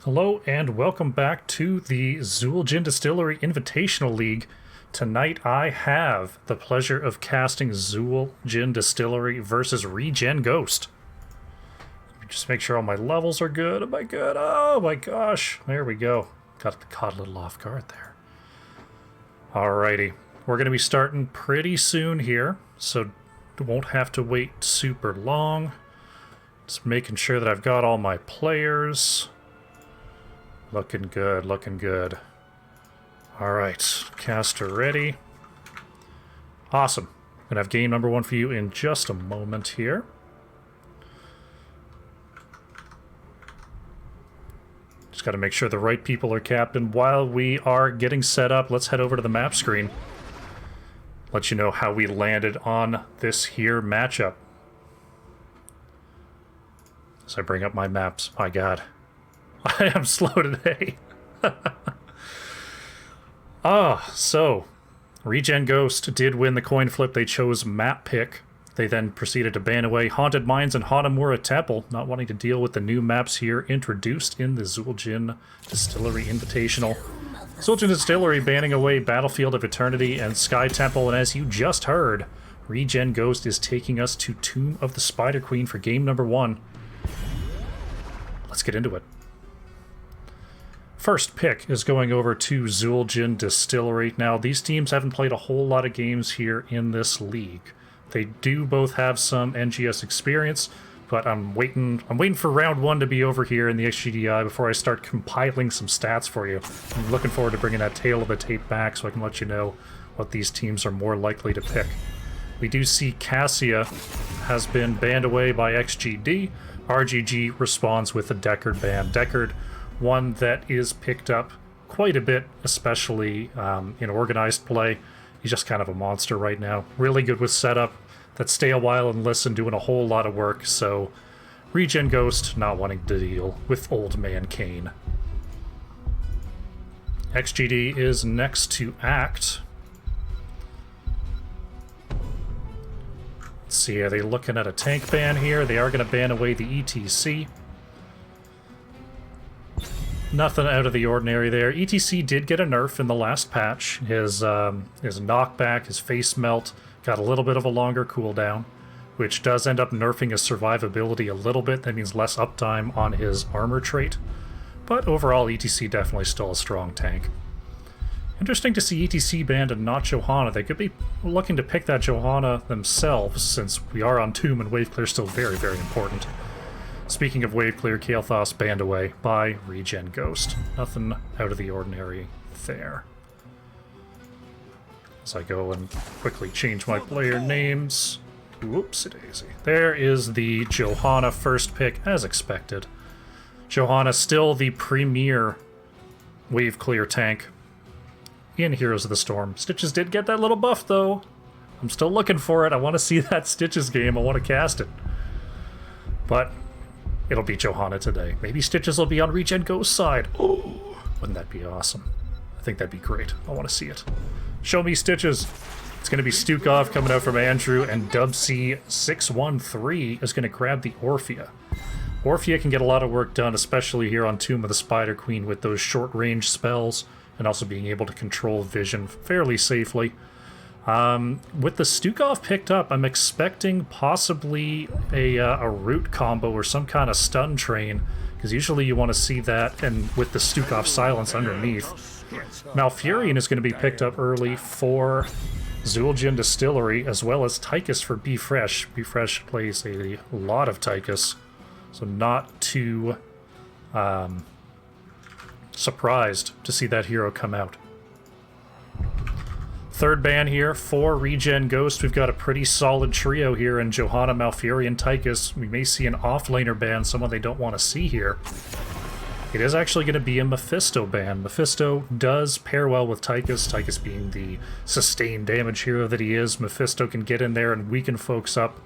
Hello and welcome back to the ReGen Distillery Invitational League. Tonight I have the pleasure of casting ReGen Distillery versus ReGen Ghost. Let me just make sure all my levels are good. Am I good? Oh my gosh. There we go. Got caught a little off guard there. Alrighty. We're going to be starting pretty soon here, so won't have to wait super long. Just making sure that I've got all my players. Looking good, looking good. Alright, caster ready. Awesome. I'm gonna have game number one for you in just a moment here. Just gotta make sure the right people are capped, and while we are getting set up, let's head over to the map screen. Let you know how we landed on this here matchup. As I bring up my maps, my god. I am slow today. So ReGen Ghost did win the coin flip. They chose map pick. They then proceeded to ban away Haunted Mines and Hanamura Temple, not wanting to deal with the new maps here introduced in the ReGen Distillery Invitational. ReGen Distillery banning away Battlefield of Eternity and Sky Temple, and as you just heard, ReGen Ghost is taking us to Tomb of the Spider Queen for game number one. Let's get into it. First pick is going over to ReGen Distillery. Now, these teams haven't played a whole lot of games here in this league. They do both have some NGS experience, but I'm waiting for round one to be over here in the XGD before I start compiling some stats for you. I'm looking forward to bringing that tail of the tape back so I can let you know what these teams are more likely to pick. We do see CASSIA has been banned away by XGD. RGG responds with a DECKARD ban. DECKARD, one that is picked up quite a bit, especially in organized play. He's just kind of a monster right now. Really good with setup, that stay a while and listen, doing a whole lot of work, so ReGen Ghost not wanting to deal with Old Man Kane. XGD is next to act. Let's see, are they looking at a tank ban here? They are going to ban away the ETC. Nothing out of the ordinary there. ETC did get a nerf in the last patch. His knockback, his face melt, got a little bit of a longer cooldown, which does end up nerfing his survivability a little bit. That means less uptime on his armor trait. But overall, ETC definitely still a strong tank. Interesting to see ETC banned and not JOHANNA. They could be looking to pick that JOHANNA themselves, since we are on Tomb and wave clear still very, very important. Speaking of wave clear, Kael'thas banned away by ReGen Ghost. Nothing out of the ordinary there. As I go and quickly change my player names. Whoopsie-daisy. There is the JOHANNA first pick, as expected. JOHANNA still the premier wave clear tank in Heroes of the Storm. Stitches did get that little buff, though. I'm still looking for it. I want to see that Stitches game. I want to cast it. But it'll be JOHANNA today. Maybe Stitches will be on ReGen Ghost's side. Oh, wouldn't that be awesome? I think that'd be great. I want to see it. Show me Stitches. It's going to be Stukov coming out from Andrew, and Dubsy613 is going to grab the Orphea. Orphea can get a lot of work done, especially here on Tomb of the Spider Queen with those short-range spells, and also being able to control vision fairly safely. With the Stukov picked up, I'm expecting possibly a root combo or some kind of stun train, because usually you want to see that, and with the Stukov silence underneath. Malfurion is going to be picked up early for ReGen Distillery, as well as TYCHUS for Be Fresh. Be Fresh plays a lot of TYCHUS, so not too surprised to see that hero come out. Third ban here for ReGen Ghost. We've got a pretty solid trio here in JOHANNA, Malfurion, TYCHUS. We may see an offlaner ban, someone they don't want to see here. It is actually going to be a MEPHISTO ban. MEPHISTO does pair well with TYCHUS, TYCHUS being the sustained damage hero that he is. MEPHISTO can get in there and weaken folks up.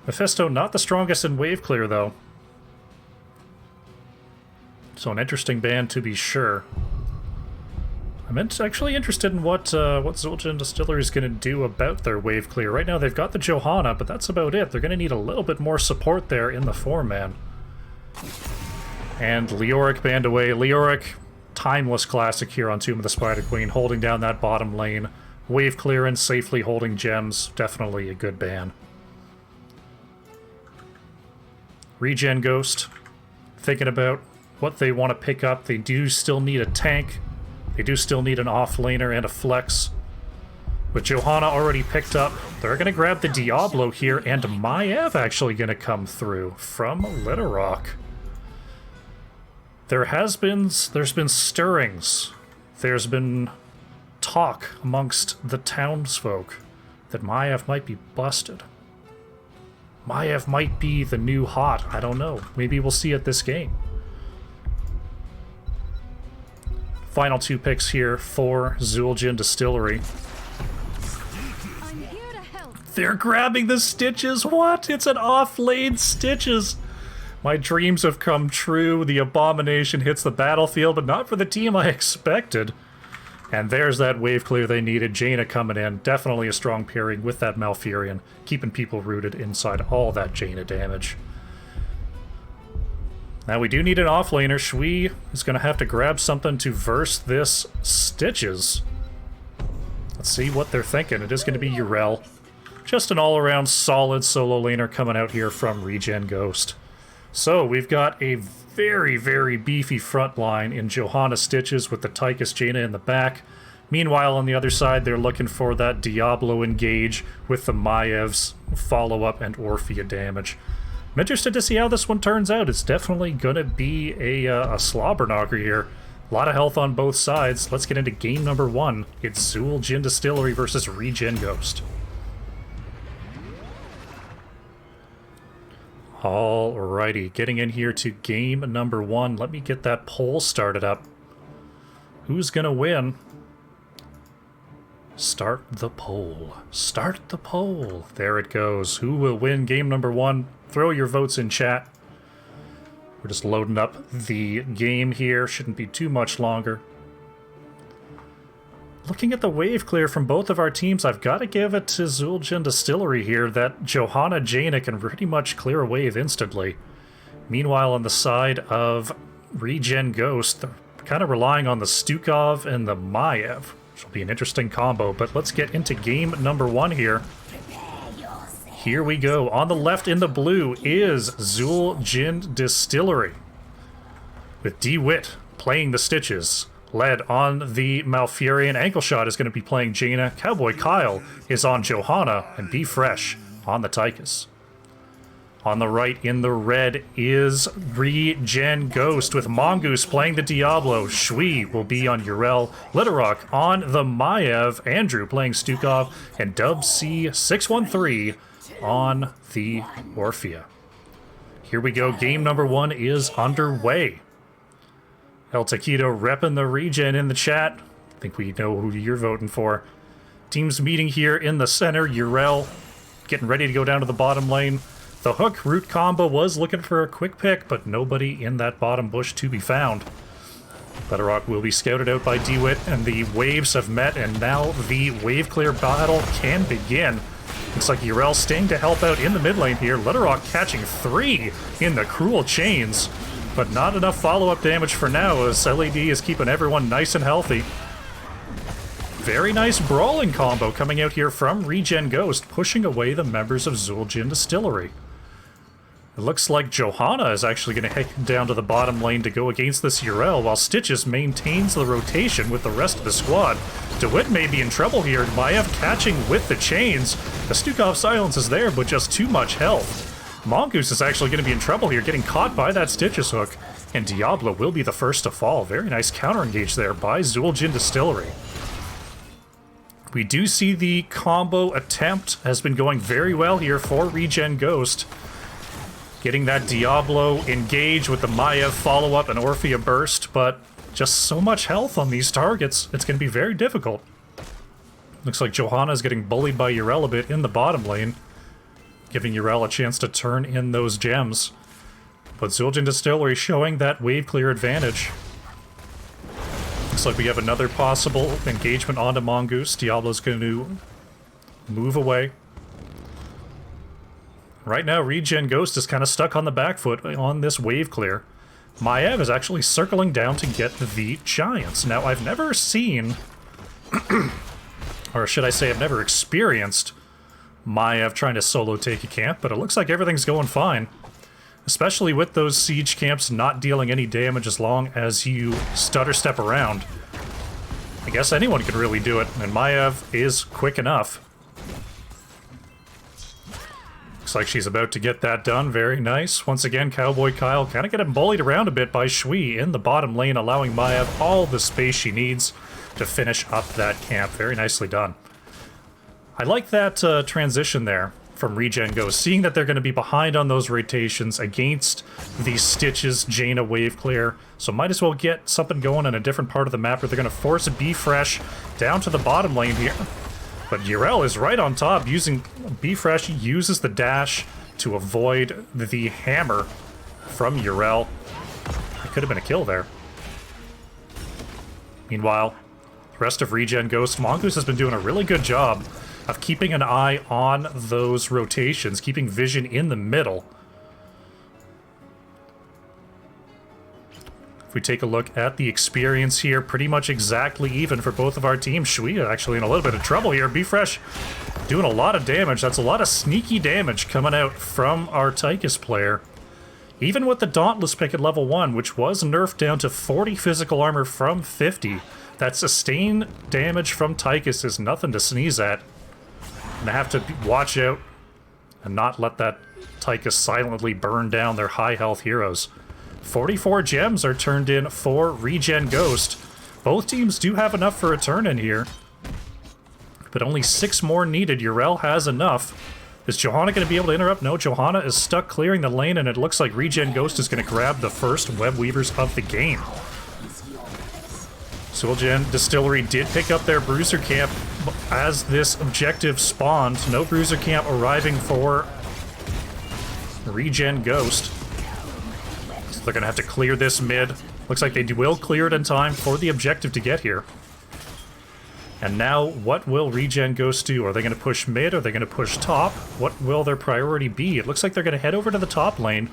MEPHISTO not the strongest in wave clear, though. So an interesting ban to be sure. I'm actually interested in what ReGen Distillery is going to do about their wave clear. Right now they've got the JOHANNA, but that's about it. They're going to need a little bit more support there in the 4-man. And LEORIC banned away. LEORIC, timeless classic here on Tomb of the Spider Queen, holding down that bottom lane. Wave clearance, safely holding gems. Definitely a good ban. ReGen Ghost, thinking about what they want to pick up. They do still need a tank. They do still need an off-laner and a flex. With JOHANNA already picked up, they're going to grab the Diablo here, and Maiev actually going to come through from LEORIC. There's been stirrings. There's been talk amongst the townsfolk that Maiev might be busted. Maiev might be the new hot. I don't know. Maybe we'll see it this game. Final 2 picks here for Zul'jin Distillery. I'm here to help. They're grabbing the Stitches. What? It's an off-lane Stitches. My dreams have come true. The abomination hits the battlefield, but not for the team I expected. And there's that wave clear they needed. Jaina coming in. Definitely a strong pairing with that Malfurion, keeping people rooted inside all that Jaina damage. Now we do need an offlaner. Shui is going to have to grab something to verse this Stitches. Let's see what they're thinking. It is going to be Yrel. Just an all-around solid solo laner coming out here from ReGen Ghost. So we've got a very, very beefy front line in JOHANNA Stitches with the TYCHUS Jaina in the back. Meanwhile, on the other side, they're looking for that Diablo engage with the Maiev's follow-up and Orphea damage. I'm interested to see how this one turns out. It's definitely going to be a slobber knocker here. A lot of health on both sides. Let's get into game number 1. It's Zul'jin Distillery versus ReGen Ghost. Alrighty, getting in here to game number 1. Let me get that poll started up. Who's gonna win? Start the poll. Start the poll. There it goes. Who will win game number 1? Throw your votes in chat. We're just loading up the game here. Shouldn't be too much longer. Looking at the wave clear from both of our teams, I've got to give it to Zul'jin Distillery here that JOHANNA Jaina can pretty much clear a wave instantly. Meanwhile, on the side of ReGen Ghost, they're kind of relying on the Stukov and the Maiev, which will be an interesting combo. But let's get into game number 1 here. Here we go. On the left in the blue is Zul'jin Distillery, with DeWitt playing the Stitches. Led on the Malfurion. Ankle Shot is going to be playing Jaina. Cowboy Kyle is on JOHANNA. And Be Fresh on the TYCHUS. On the right in the red is ReGen Ghost with Mongoose playing the Diablo. Shui will be on Yrel. LEORIC on the Maiev. Andrew playing Stukov. And Dub C613 on the Orphea. Here we go. Game number 1 is underway. El Taquito repping the ReGen in the chat. I think we know who you're voting for. Teams meeting here in the center. Yrel getting ready to go down to the bottom lane. The hook root combo was looking for a quick pick, but nobody in that bottom bush to be found. LEORIC will be scouted out by DeWitt, and the waves have met, and now the wave clear battle can begin. Looks like Yrel staying to help out in the mid lane here. LEORIC catching 3 in the cruel chains. But not enough follow-up damage for now, as LED is keeping everyone nice and healthy. Very nice brawling combo coming out here from ReGen Ghost, pushing away the members of Zul'jin Distillery. It looks like JOHANNA is actually going to head down to the bottom lane to go against this Yrel, while Stitches maintains the rotation with the rest of the squad. DeWitt may be in trouble here. Maiev catching with the chains. The Stukov silence is there, but just too much health. Mongoose is actually going to be in trouble here, getting caught by that Stitches hook, and Diablo will be the first to fall. Very nice counter engage there by Zul'jin Distillery. We do see the combo attempt has been going very well here for ReGen Ghost. Getting that Diablo engage with the Maiev follow-up and Orphea burst, but just so much health on these targets, it's going to be very difficult. Looks like JOHANNA is getting bullied by Yrel a bit in the bottom lane, giving Yrel a chance to turn in those gems. But Zul'jin Distillery showing that wave clear advantage. Looks like we have another possible engagement onto Mongoose. Diablo's going to move away. Right now, ReGen Ghost is kind of stuck on the back foot on this wave clear. Maiev is actually circling down to get the Giants. Now, I've never seen, or should I say I've never experienced Maiev trying to solo take a camp, but it looks like everything's going fine. Especially with those siege camps not dealing any damage as long as you stutter step around. I guess anyone could really do it, and Maiev is quick enough. Looks like she's about to get that done. Very nice. Once again, Cowboy Kyle kind of getting bullied around a bit by Shui in the bottom lane, allowing Maiev all the space she needs to finish up that camp. Very nicely done. I like that transition there from ReGen Go, seeing that they're going to be behind on those rotations against the Stitches Jaina wave clear, so might as well get something going in a different part of the map where they're going to force a B-Fresh down to the bottom lane here. But Yrel is right on top, using B-Fresh, uses the dash to avoid the hammer from Yrel. It could have been a kill there. Meanwhile, the rest of ReGen Ghost, Mongoose has been doing a really good job of keeping an eye on those rotations, keeping vision in the middle. If we take a look at the experience here, pretty much exactly even for both of our teams. Shui actually in a little bit of trouble here. B-Fresh doing a lot of damage. That's a lot of sneaky damage coming out from our TYCHUS player. Even with the Dauntless pick at level 1, which was nerfed down to 40 physical armor from 50, that sustained damage from TYCHUS is nothing to sneeze at. And have to watch out and not let that TYCHUS silently burn down their high health heroes. 44 gems are turned in for ReGen Ghost. Both teams do have enough for a turn in here, but only 6 more needed. Yrel has enough. Is Johanna going to be able to interrupt? No, Johanna is stuck clearing the lane, and it looks like ReGen Ghost is going to grab the first Web Weavers of the game. Zul'jin Distillery did pick up their Bruiser Camp as this objective spawned. No Bruiser Camp arriving for ReGen Ghost. So they're going to have to clear this mid. Looks like they will clear it in time for the objective to get here. And now, what will ReGen Ghost do? Are they going to push mid? Are they going to push top? What will their priority be? It looks like they're going to head over to the top lane.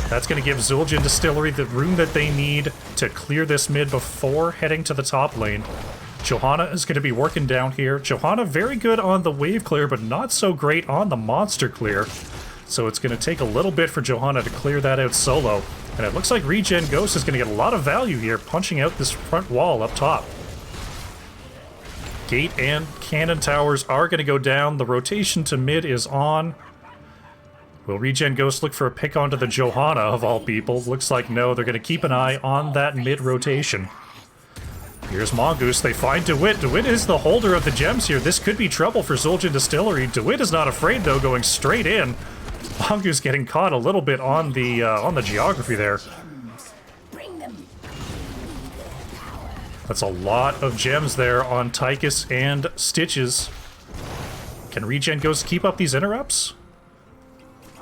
That's going to give Zul'jin Distillery the room that they need to clear this mid before heading to the top lane. Johanna is going to be working down here. Johanna very good on the wave clear, but not so great on the monster clear. So it's going to take a little bit for Johanna to clear that out solo. And it looks like ReGen Ghost is going to get a lot of value here, punching out this front wall up top. Gate and cannon towers are going to go down. The rotation to mid is on. Will ReGen Ghost look for a pick onto the Johanna, of all people? Looks like no. They're going to keep an eye on that mid rotation. Here's Mongoose. They find DeWitt. DeWitt is the holder of the gems here. This could be trouble for Zul'jin Distillery. DeWitt is not afraid, though, going straight in. Mongoose getting caught a little bit on the geography there. That's a lot of gems there on TYCHUS and Stitches. Can ReGen Ghost keep up these interrupts?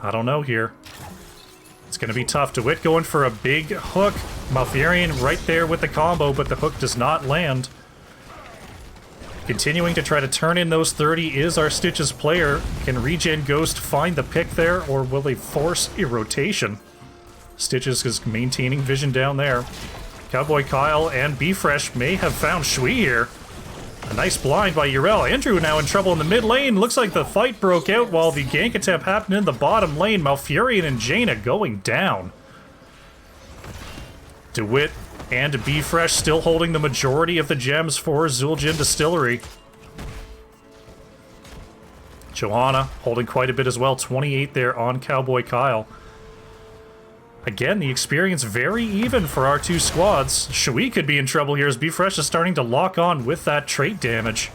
I don't know here. It's going to be tough. DeWitt going for a big hook. Malfurion right there with the combo, but the hook does not land. Continuing to try to turn in those 30 is our Stitches player. Can ReGen Ghost find the pick there, or will they force a rotation? Stitches is maintaining vision down there. Cowboy Kyle and B-Fresh may have found Shui here. A nice blind by Yrel. Andrew now in trouble in the mid lane. Looks like the fight broke out while the gank attempt happened in the bottom lane. Malfurion and Jaina going down. DeWitt and B-Fresh still holding the majority of the gems for Zul'jin Distillery. Johanna holding quite a bit as well. 28 there on Cowboy Kyle. Again, the experience very even for our two squads. Shui could be in trouble here as B-Fresh is starting to lock on with that trait damage.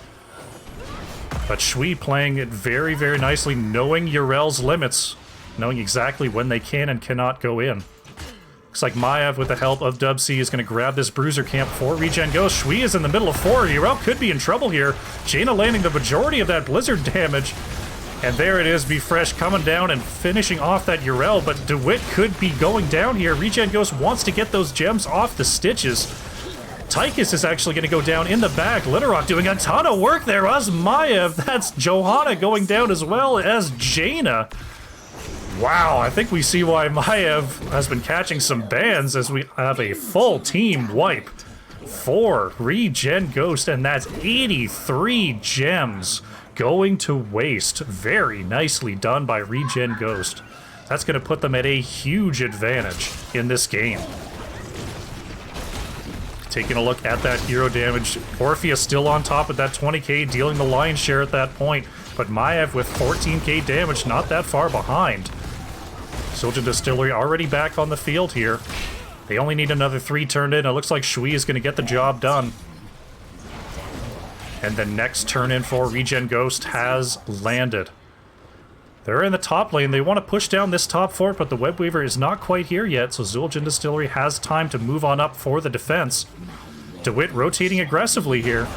But Shui playing it very, very nicely, knowing Yrel's limits, knowing exactly when they can and cannot go in. Looks like Maiev, with the help of Dubsy, is going to grab this Bruiser Camp for ReGen Ghost. Shui is in the middle of 4. Yrel could be in trouble here. Jaina landing the majority of that Blizzard damage. And there it is, B-Fresh coming down and finishing off that Yrel, but DeWitt could be going down here. ReGen Ghost wants to get those gems off the Stitches. TYCHUS is actually going to go down in the back. LEORIC doing a ton of work there as Maiev. That's Johanna going down as well as Jaina. Wow, I think we see why Maev has been catching some bans as we have a full team wipe for ReGen Ghost, and that's 83 gems going to waste. Very nicely done by ReGen Ghost. That's going to put them at a huge advantage in this game. Taking a look at that hero damage, Orpheus still on top of that 20k, dealing the lion's share at that point, but Maev with 14k damage, not that far behind. Zildjian Distillery already back on the field here. They only need another 3 turned in. It looks like Shui is going to get the job done. And the next turn in for ReGen Ghost has landed. They're in the top lane. They want to push down this top fort, but the Web Weaver is not quite here yet, so Zildjian Distillery has time to move on up for the defense. DeWitt rotating aggressively here.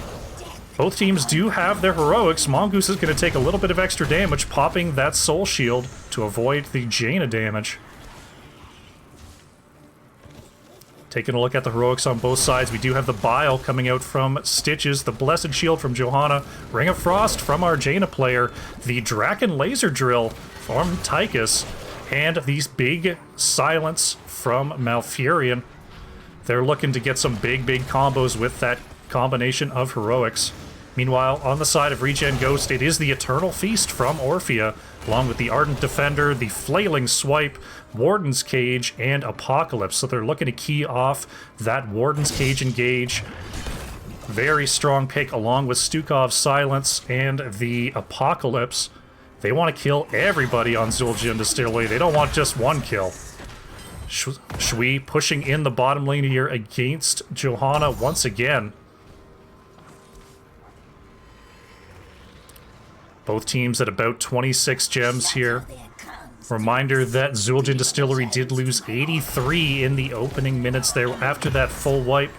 Both teams do have their heroics. Mongoose is going to take a little bit of extra damage, popping that soul shield to avoid the Jaina damage. Taking a look at the heroics on both sides, we do have the Bile coming out from Stitches, the Blessed Shield from Johanna, Ring of Frost from our Jaina player, the Draken Laser Drill from TYCHUS, and these big Silence from Malfurion. They're looking to get some big combos with that combination of heroics. Meanwhile, on the side of ReGen Ghost, it is the Eternal Feast from Orphea, along with the Ardent Defender, the Flailing Swipe, Warden's Cage, and Apocalypse. So they're looking to key off that Warden's Cage engage. Very strong pick, along with Stukov's Silence and the Apocalypse. They want to kill everybody on Zildjian Distillery. They don't want just one kill. Shui pushing in the bottom lane here against Johanna once again. Both teams at about 26 gems here. Reminder that Zildjian Distillery did lose 83 in the opening minutes there after that full wipe.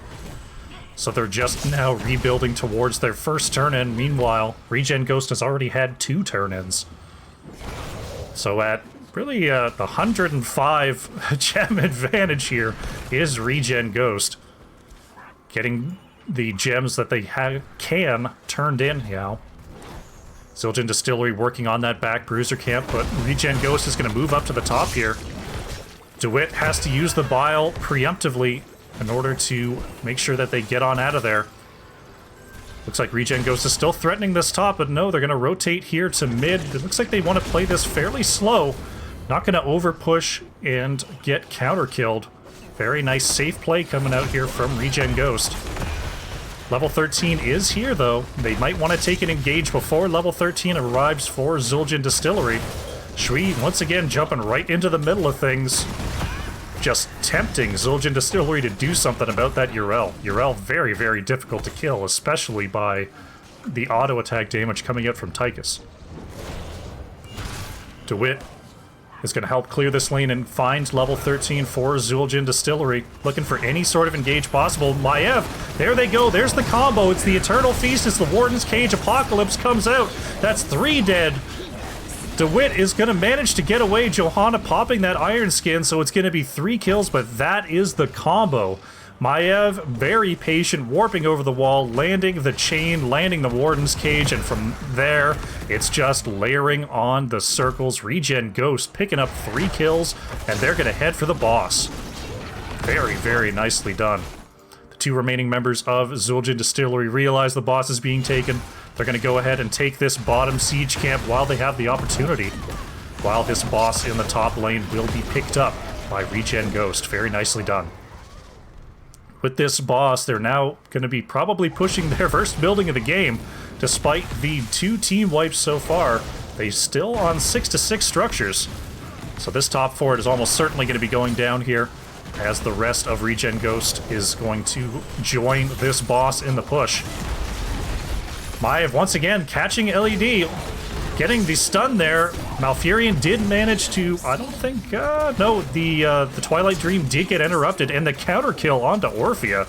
So they're just now rebuilding towards their first turn-in. Meanwhile, ReGen Ghost has already had 2 turn-ins. So at really the 105 gem advantage here is ReGen Ghost. Getting the gems that they can turned in now. Zildjian Distillery working on that back bruiser camp, but ReGen Ghost is going to move up to the top here. DeWitt has to use the Bile preemptively in order to make sure that they get on out of there. Looks like ReGen Ghost is still threatening this top, but no, they're going to rotate here to mid. It looks like they want to play this fairly slow. Not going to over push and get counter killed. Very nice safe play coming out here from ReGen Ghost. Level 13 is here, though. They might want to take an engage before level 13 arrives for Zildjian Distillery. Shui, once again, jumping right into the middle of things. Just tempting Zildjian Distillery to do something about that Yrel. Yrel, very difficult to kill, especially by the auto-attack damage coming out from TYCHUS. DeWitt is going to help clear this lane and find level 13 for Zildjian Distillery. Looking for any sort of engage possible. Maev, there they go. There's the combo. It's the Eternal Feast. It's the Warden's Cage. Apocalypse comes out. That's 3 dead. DeWitt is going to manage to get away. Johanna popping that Iron Skin, so it's going to be 3 kills, but that is the combo. Maev, very patient, warping over the wall, landing the chain, landing the Warden's Cage, and from there, it's just layering on the circles. ReGen Ghost picking up 3 kills, and they're going to head for the boss. Very nicely done. The 2 remaining members of Zildjian Distillery realize the boss is being taken. They're going to go ahead and take this bottom siege camp while they have the opportunity. While this boss in the top lane will be picked up by ReGen Ghost. Very nicely done. With this boss, they're now going to be probably pushing their first building of the game. Despite the 2 team wipes so far, they still on 6-6 structures. So this top fort is almost certainly going to be going down here, as the rest of ReGen Ghost is going to join this boss in the push. Maev once again catching LED, getting the stun there. Malfurion did manage to, I don't think, no, the Twilight Dream did get interrupted, and the counter kill onto Orphea.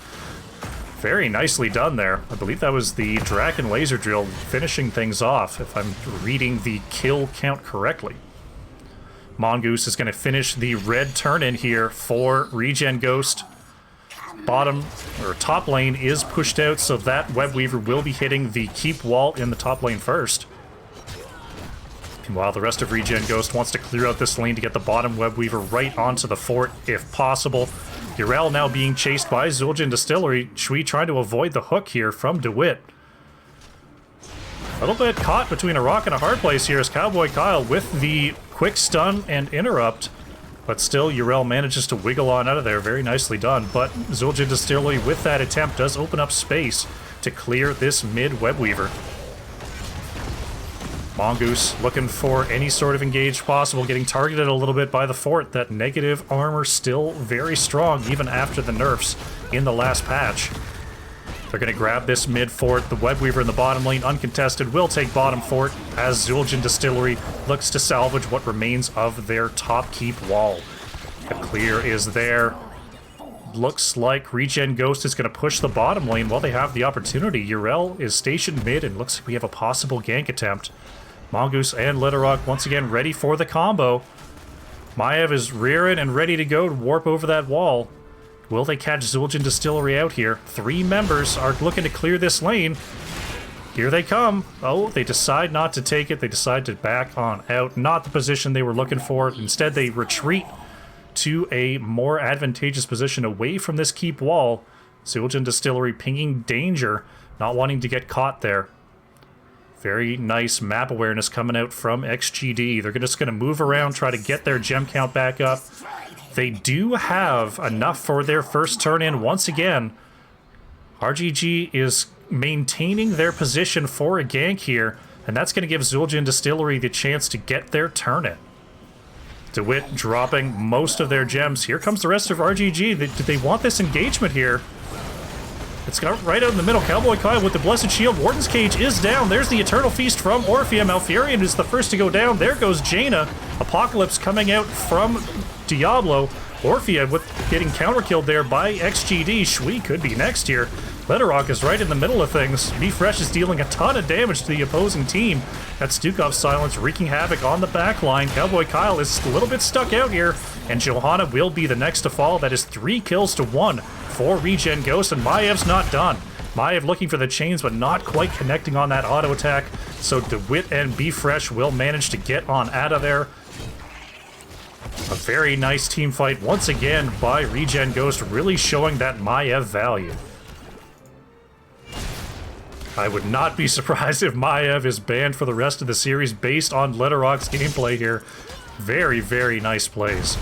Very nicely done there. I believe that was the Draken Laser Drill finishing things off, if I'm reading the kill count correctly. Mongoose is going to finish the red turn-in here for ReGen Ghost. Bottom, or top lane is pushed out, so that Web Weaver will be hitting the keep wall in the top lane first. While the rest of ReGen Ghost wants to clear out this lane to get the bottom Web Weaver right onto the fort if possible. Urel now being chased by Zul'jin Distillery. Shui trying to avoid the hook here from DeWitt. A little bit caught between a rock and a hard place here as Cowboy Kyle with the quick stun and interrupt. But still, Urel manages to wiggle on out of there. Very nicely done. But Zul'jin Distillery with that attempt does open up space to clear this mid Web Weaver. Mongoose looking for any sort of engage possible, getting targeted a little bit by the fort. That negative armor still very strong even after the nerfs in the last patch. They're going to grab this mid fort. The Web Weaver in the bottom lane, uncontested, will take bottom fort as Zul'jin Distillery looks to salvage what remains of their top keep wall. The clear is there. Looks like ReGen Ghost is going to push the bottom lane while they have the opportunity. Urel is stationed mid and looks like we have a possible gank attempt. Mongoose and LEORIC once again ready for the combo. Maev is rearing and ready to go to warp over that wall. Will they catch Zul'jin Distillery out here? 3 members are looking to clear this lane. Here they come. Oh, they decide not to take it. They decide to back on out. Not the position they were looking for. Instead, they retreat to a more advantageous position away from this keep wall. Zul'jin Distillery pinging danger, not wanting to get caught there. Very nice map awareness coming out from XGD. They're just going to move around, try to get their gem count back up. They do have enough for their first turn in once again. RGG is maintaining their position for a gank here, and that's going to give Zul'jin Distillery the chance to get their turn in. DeWitt dropping most of their gems. Here comes the rest of RGG. Do they want this engagement here? It's got right out in the middle. Cowboy Kyle with the Blessed Shield. Warden's Cage is down. There's the Eternal Feast from Orphea. Malfurion is the first to go down. There goes Jaina. Apocalypse coming out from Diablo. Orphea with getting counter-killed there by XGD. Shui could be next here. LEORIC is right in the middle of things. BeFresh is dealing a ton of damage to the opposing team. That's Stukov's Silence wreaking havoc on the back line. Cowboy Kyle is a little bit stuck out here, and Johanna will be the next to fall. That is 3 kills to 1 for ReGen Ghost, and Maev's not done. Maev looking for the chains, but not quite connecting on that auto attack. So DeWitt and BeFresh will manage to get on out of there. A very nice team fight once again by ReGen Ghost, really showing that Maev value. I would not be surprised if Maev is banned for the rest of the series based on LEORIC's gameplay here. Very, very nice plays.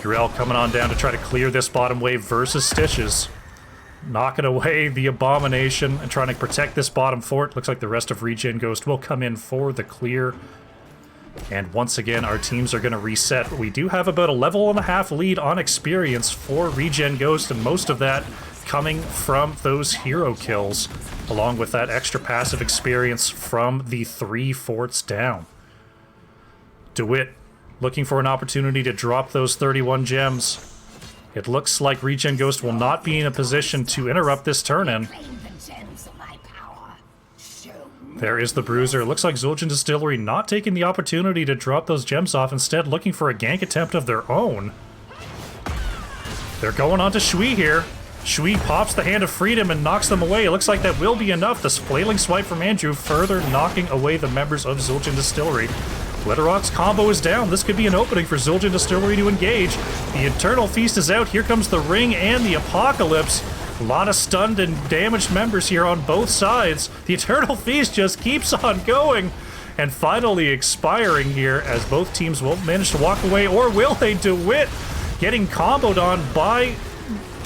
Urel coming on down to try to clear this bottom wave versus Stitches. Knocking away the Abomination and trying to protect this bottom fort. Looks like the rest of ReGen Ghost will come in for the clear. And once again, our teams are going to reset. We do have about a level and a half lead on experience for ReGen Ghost, and most of that coming from those hero kills, along with that extra passive experience from the 3 forts down. DeWitt looking for an opportunity to drop those 31 gems. It looks like ReGen Ghost will not be in a position to interrupt this turn-in. There is the Bruiser. It looks like Zul'jin Distillery not taking the opportunity to drop those gems off, instead looking for a gank attempt of their own. They're going on to Shui here. Shui pops the Hand of Freedom and knocks them away. It looks like that will be enough. This flailing swipe from Andrew further knocking away the members of Zul'jin Distillery. LEORIC's combo is down. This could be an opening for Zul'jin Distillery to engage. The Eternal Feast is out. Here comes the Ring and the Apocalypse. A lot of stunned and damaged members here on both sides. The Eternal Feast just keeps on going and finally expiring here as both teams will manage to walk away, or will they? DeWitt getting comboed on by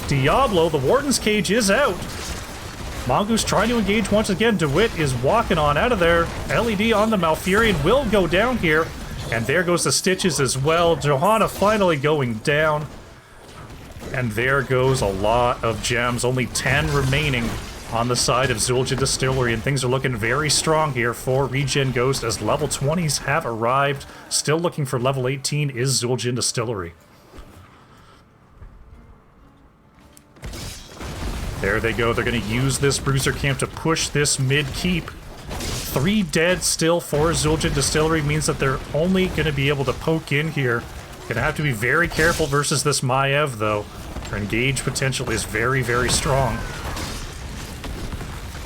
Diablo. The Warden's Cage is out. Mongoose trying to engage once again. DeWitt is walking on out of there. LED on the Malfurion will go down here. And there goes the Stitches as well. Johanna finally going down. And there goes a lot of gems. Only 10 remaining on the side of Zul'jin Distillery. And things are looking very strong here for ReGen Ghost as level 20s have arrived. Still looking for level 18 is Zul'jin Distillery. There they go. They're going to use this Bruiser Camp to push this mid-keep. 3 dead still for Zul'jin Distillery means that they're only going to be able to poke in here. Going to have to be very careful versus this Maev, though. Her engage potential is very, very strong.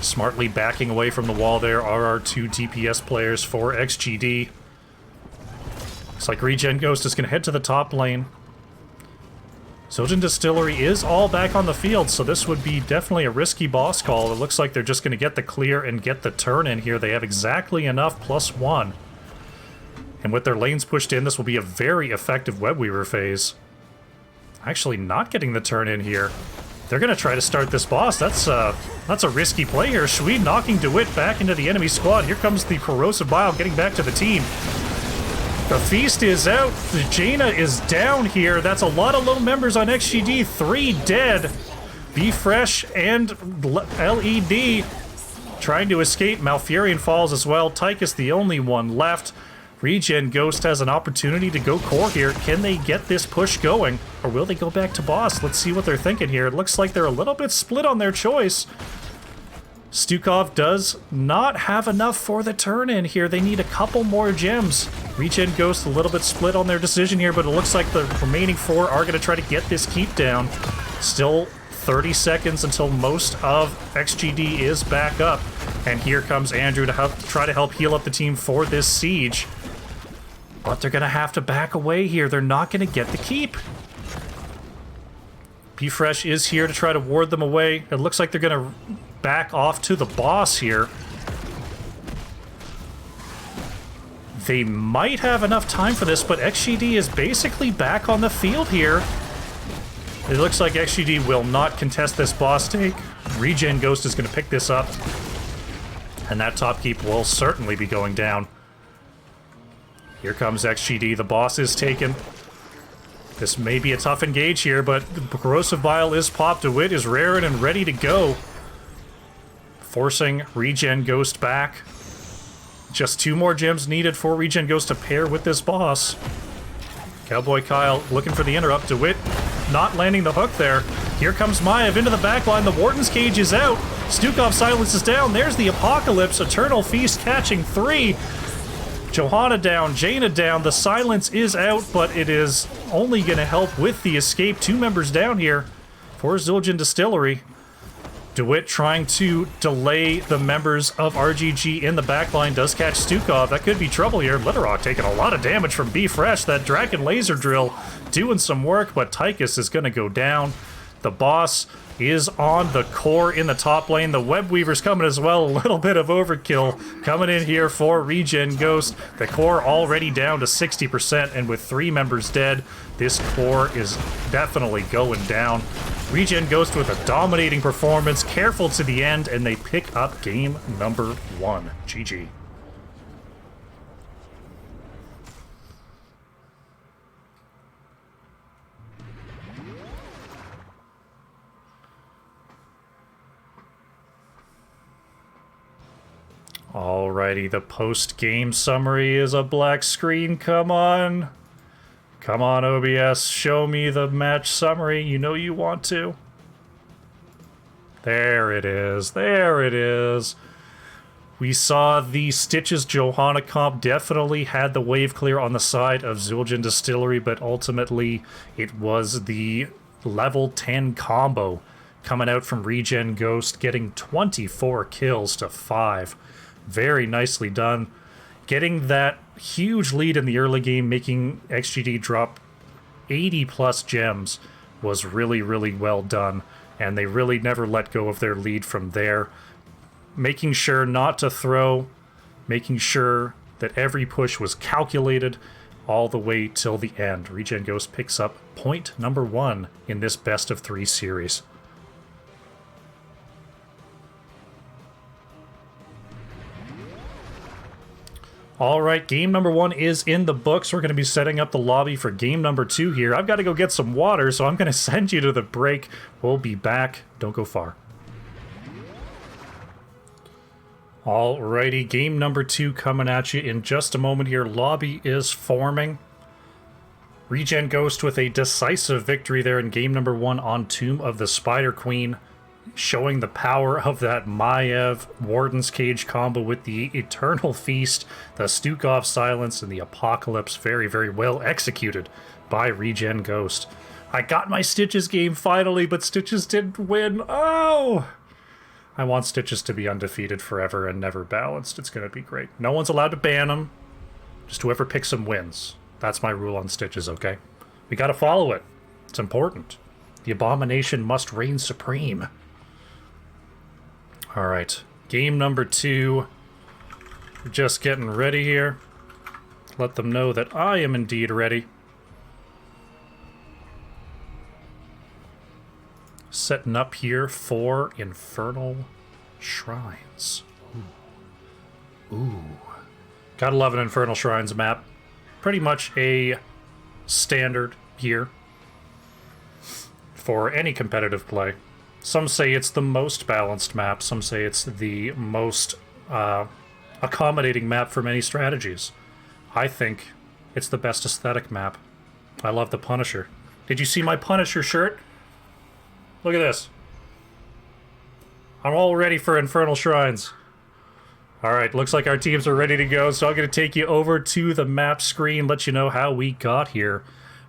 Smartly backing away from the wall there are our two DPS players for XGD. Looks like ReGen Ghost is going to head to the top lane. Zildjian Distillery is all back on the field, so this would be definitely a risky boss call. It looks like they're just going to get the clear and get the turn in here. They have exactly enough +1. And with their lanes pushed in, this will be a very effective Web Weaver phase. Actually not getting the turn in here. They're going to try to start this boss. That's a risky play here. Schwede knocking DeWitt back into the enemy squad. Here comes the Corrosive Bile getting back to the team. The Feast is out. The Jaina is down here. That's a lot of low members on XGD. 3 dead. Be Fresh and LED trying to escape. Malfurion falls as well. TYCHUS the only one left. ReGen Ghost has an opportunity to go core here. Can they get this push going? Or will they go back to boss? Let's see what they're thinking here. It looks like they're a little bit split on their choice. Stukov does not have enough for the turn in here. They need a couple more gems. ReGen Ghost a little bit split on their decision here, but it looks like the remaining 4 are going to try to get this keep down. Still 30 seconds until most of XGD is back up. And here comes Andrew to try to help heal up the team for this siege. But they're going to have to back away here. They're not going to get the keep. P-Fresh is here to try to ward them away. It looks like they're going to back off to the boss here. They might have enough time for this, but XGD is basically back on the field here. It looks like XGD will not contest this boss take. ReGen Ghost is going to pick this up. And that top keep will certainly be going down. Here comes XGD. The boss is taken. This may be a tough engage here, but Corrosive Bile is popped. DeWitt is raring and ready to go. Forcing ReGen Ghost back. Just 2 more gems needed for ReGen Ghost to pair with this boss. Cowboy Kyle looking for the interrupt. DeWitt not landing the hook there. Here comes Maev into the backline. The Warden's Cage is out. Stukov silence is down. There's the Apocalypse. Eternal Feast catching 3. Johanna down, Jaina down. The silence is out, but it is only going to help with the escape. 2 members down here for Zildjian Distillery. DeWitt trying to delay the members of RGG in the backline. Does catch Stukov. That could be trouble here. Litterok taking a lot of damage from Be Fresh. That Dragon Laser Drill doing some work, but TYCHUS is going to go down. The boss is on the core in the top lane. The Web Weaver's coming as well. A little bit of overkill coming in here for ReGen Ghost. The core already down to 60%, and with 3 members dead, this core is definitely going down. ReGen Ghost with a dominating performance, careful to the end, and they pick up game number 1. GG. Alrighty, the post-game summary is a black screen. Come on. Come on, OBS. Show me the match summary. You know you want to. There it is. There it is. We saw the Stitches Johanna comp definitely had the wave clear on the side of Zildjian Distillery, but ultimately it was the level 10 combo coming out from ReGen Ghost, getting 24 kills to 5. Very nicely done. Getting that huge lead in the early game, making XGD drop 80 plus gems was really, really well done. And they really never let go of their lead from there. Making sure not to throw, making sure that every push was calculated all the way till the end. ReGen Ghost picks up point number 1 in this best of 3 series. All right, game number 1 is in the books. We're going to be setting up the lobby for game number 2 here. I've got to go get some water, so I'm going to send you to the break. We'll be back. Don't go far. Alrighty, game number 2 coming at you in just a moment here. Lobby is forming. ReGen Ghost with a decisive victory there in game number 1 on Tomb of the Spider Queen, showing the power of that Maev Warden's Cage combo with the Eternal Feast, the Stukov Silence, and the Apocalypse. Very, very well executed by ReGen Ghost. I got my Stitches game finally, but Stitches didn't win. Oh! I want Stitches to be undefeated forever and never balanced. It's going to be great. No one's allowed to ban him. Just whoever picks him wins. That's my rule on Stitches, okay? We got to follow it. It's important. The abomination must reign supreme. All right. Game number 2. We're just getting ready here. Let them know that I am indeed ready. Setting up here for Infernal Shrines. Ooh. Gotta love an Infernal Shrines map. Pretty much a standard here for any competitive play. Some say it's the most balanced map. Some say it's the most accommodating map for many strategies. I think it's the best aesthetic map. I love the Punisher. Did you see my Punisher shirt? Look at this. I'm all ready for Infernal Shrines. Alright, looks like our teams are ready to go, so I'm going to take you over to the map screen, let you know how we got here.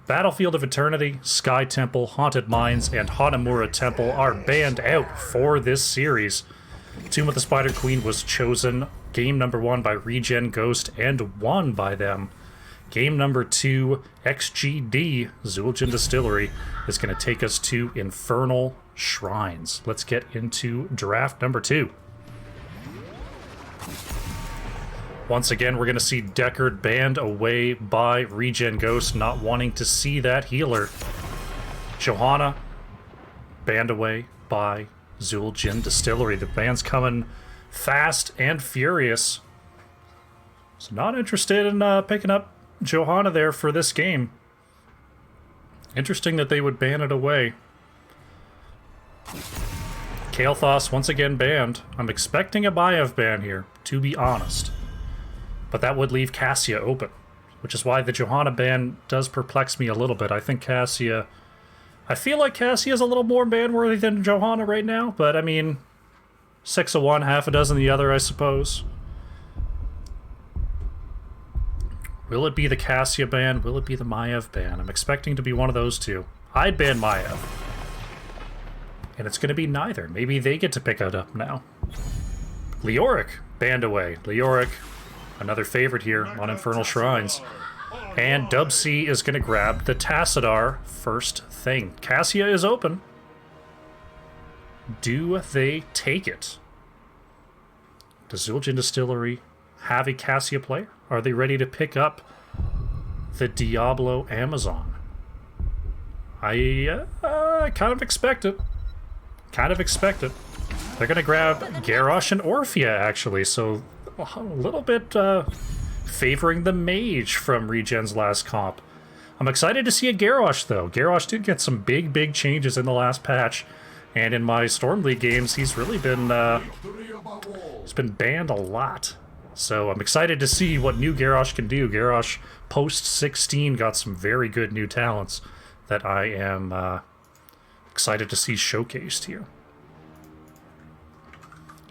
Battlefield of Eternity, Sky Temple, Haunted Mines, and Hanamura Temple are banned out for this series. Tomb of the Spider Queen was chosen game number 1 by ReGen Ghost and won by them. Game number 2, XGD, Zul'jin Distillery, is going to take us to Infernal Shrines. Let's get into draft number 2. Once again, we're going to see DECKARD banned away by ReGen Ghost, not wanting to see that healer. JOHANNA banned away by Zul'jin Distillery. The ban's coming fast and furious. So not interested in picking up JOHANNA there for this game. Interesting that they would ban it away. Kael'thas once again banned. I'm expecting a Maiev ban here, to be honest. But that would leave CASSIA open, which is why the JOHANNA ban does perplex me a little bit. I think CASSIA... I feel like CASSIA is a little more ban-worthy than JOHANNA right now, but I mean... 6 of one, half a dozen the other, I suppose. Will it be the CASSIA ban? Will it be the Maiev ban? I'm expecting to be one of those two. I'd ban Maiev. And it's going to be neither. Maybe they get to pick it up now. LEORIC banned away. LEORIC, another favorite here on Infernal Shrines. And Dub C is going to grab the Tassadar first thing. CASSIA is open. Do they take it? Does Zul'jin Distillery have a CASSIA player? Are they ready to pick up the Diablo Amazon? I kind of expect it. Kind of expect it. They're going to grab Garrosh and Orphea, actually, so a little bit favoring the mage from ReGen's last comp. I'm excited to see a Garrosh, though. Garrosh did get some big changes in the last patch, and in my Storm League games, he's really been he's been banned a lot. So I'm excited to see what new Garrosh can do. Garrosh post 16 got some very good new talents that I am excited to see showcased here.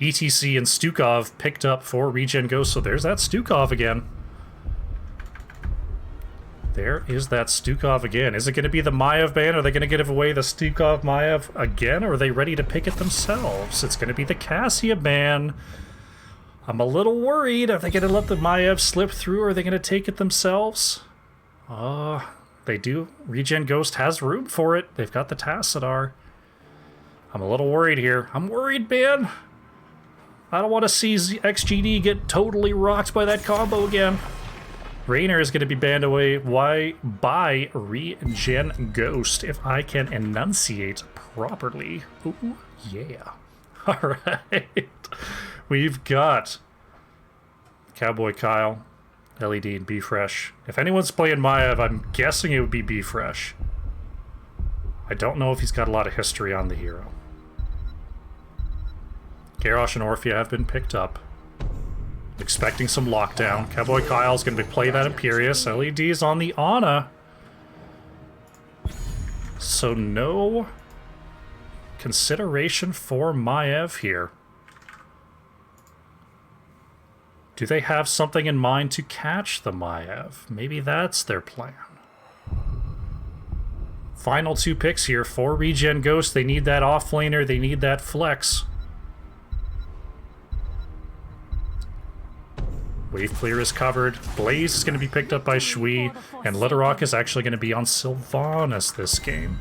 ETC and Stukov picked up for ReGen Ghost, so there's that Stukov again. There is that Stukov again. Is it going to be the Maiev ban? Are they going to give away the Stukov Maiev again, or are they ready to pick it themselves? It's going to be the CASSIA ban. I'm a little worried. Are they going to let the Maiev slip through, or are they going to take it themselves? They do. ReGen Ghost has room for it. They've got the Tassadar. I'm a little worried here. I'm worried, man. I don't want to see XGD get totally rocked by that combo again. Raynor is going to be banned away by ReGen Ghost, if I can enunciate properly. Ooh, yeah. All right. We've got Cowboy Kyle, LED, and B-Fresh. If anyone's playing Maiev, I'm guessing it would be B-Fresh. I don't know if he's got a lot of history on the hero. Garrosh and Orphea have been picked up. Expecting some lockdown. Cowboy Kyle's going to play that Imperious. LED's on the Ana. So no consideration for Maiev here. Do they have something in mind to catch the Maiev? Maybe that's their plan. Final 2 picks here for ReGen Ghost. They need that offlaner. They need that flex. Wave clear is covered. Blaze is going to be picked up by Shui, and LEORIC is actually going to be on Sylvanas this game.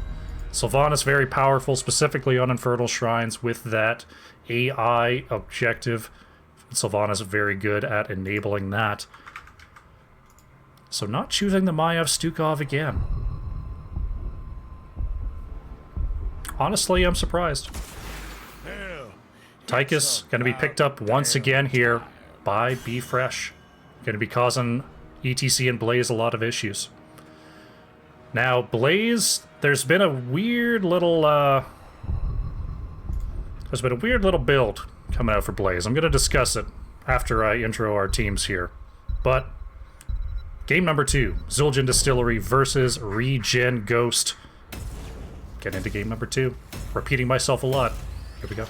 Sylvanas very powerful, specifically on Infernal Shrines with that AI objective. Sylvanas very good at enabling that. So not choosing the Maiev Stukov again. Honestly, I'm surprised. TYCHUS going to be picked up once again here by Be Fresh. Going to be causing ETC and Blaze a lot of issues. Now, Blaze, there's been a weird little build coming out for Blaze. I'm going to discuss it after I intro our teams here. But game number 2, Zul'jin Distillery versus ReGen Ghost. Get into game number 2. Repeating myself a lot. Here we go.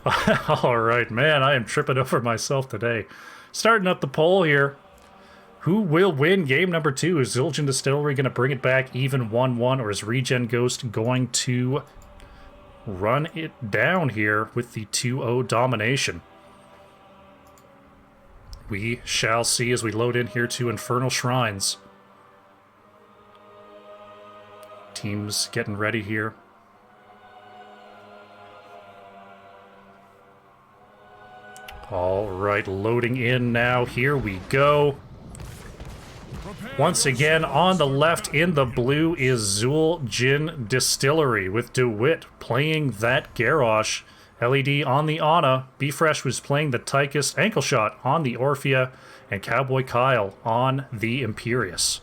Alright, man, I am tripping over myself today. Starting up the poll here. Who will win game number 2? Is Zul'jin Distillery going to bring it back even 1-1, or is ReGen Ghost going to run it down here with the 2-0 domination? We shall see as we load in here to Infernal Shrines. Teams getting ready here. All right, loading in now. Here we go. Once again, on the left in the blue is Zul'jin Distillery with DeWitt playing that Garrosh. LED on the Ana. Be Fresh was playing the Tychus. Ankle Shot on the Orphea. And Cowboy Kyle on the Imperious.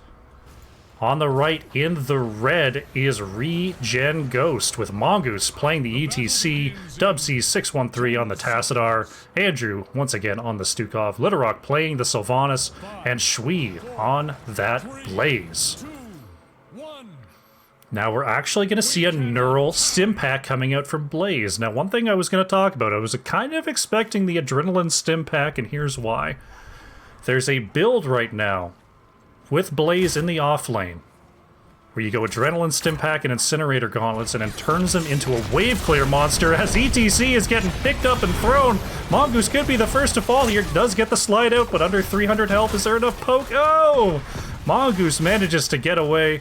On the right in the red is ReGen Ghost with Mongoose playing the ETC, Dubsy613 on the Tassadar, Andrew once again on the Stukov, LEORIC playing the Sylvanas, and Shui on that Blaze. Now we're actually going to see a Neural Stim Pack coming out from Blaze. Now one thing I was going to talk about, I was kind of expecting the Adrenaline Stim Pack, and here's why. There's a build right now with Blaze in the off lane, where you go Adrenaline Stim Pack and Incinerator Gauntlets, and it turns him into a Wave Clear monster as ETC is getting picked up and thrown. Mongoose could be the first to fall here, does get the slide out, but under 300 health. Is there enough poke? Oh! Mongoose manages to get away.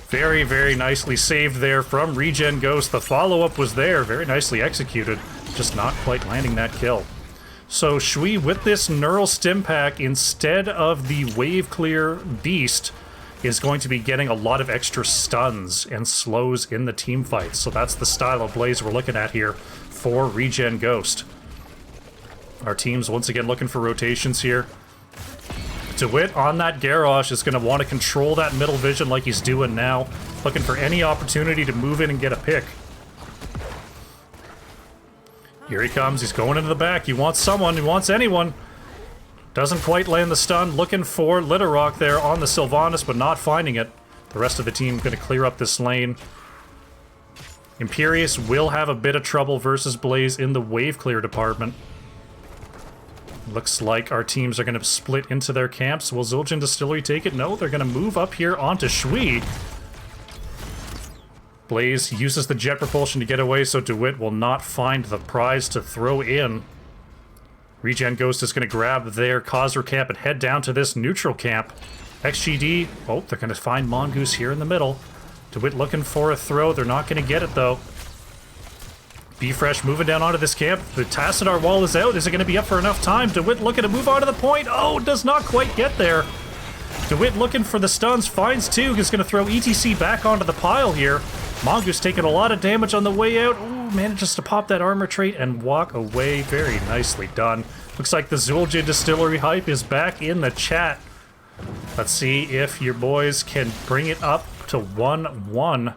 Very, very nicely saved there from ReGen Ghost. The follow-up was there, very nicely executed, just not quite landing that kill. So Shui with this Neural Stim Pack instead of the Wave Clear Beast is going to be getting a lot of extra stuns and slows in the team fights. So that's the style of Blaze we're looking at here for ReGen Ghost. Our team's once again looking for rotations here. DeWitt on that Garrosh is going to want to control that middle vision like he's doing now. Looking for any opportunity to move in and get a pick. Here he comes, he's going into the back. He wants someone, he wants anyone. Doesn't quite land the stun. Looking for LEORIC there on the Sylvanas, but not finding it. The rest of the team going to clear up this lane. Imperious will have a bit of trouble versus Blaze in the wave clear department. Looks like our teams are going to split into their camps. Will Zul'jin Distillery take it? No, they're going to move up here onto Shui. Blaze uses the jet propulsion to get away, so DeWitt will not find the prize to throw in. ReGen Ghost is going to grab their Khazra camp and head down to this neutral camp. XGD, oh, they're going to find Mongoose here in the middle. DeWitt looking for a throw, they're not going to get it though. Be Fresh moving down onto this camp. The Tassadar wall is out, is it going to be up for enough time? DeWitt looking to move onto the point, oh, does not quite get there. DeWitt looking for the stuns, finds two, is going to throw ETC back onto the pile here. Mongoose taking a lot of damage on the way out. Ooh, manages to pop that armor trait and walk away. Very nicely done. Looks like the Zul'jin Distillery hype is back in the chat. Let's see if your boys can bring it up to 1-1.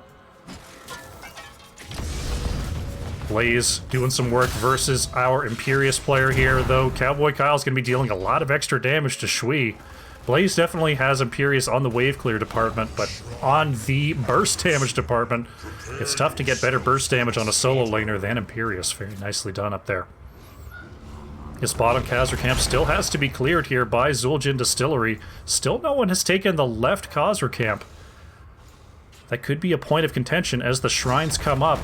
Blaze doing some work versus our Imperious player here, though. Cowboy Kyle's going to be dealing a lot of extra damage to Shui. Blaze definitely has Imperious on the wave clear department, but on the burst damage department, it's tough to get better burst damage on a solo laner than Imperious. Very nicely done up there. His bottom Khazra camp still has to be cleared here by Zul'jin Distillery. Still no one has taken the left Khazra camp. That could be a point of contention as the shrines come up.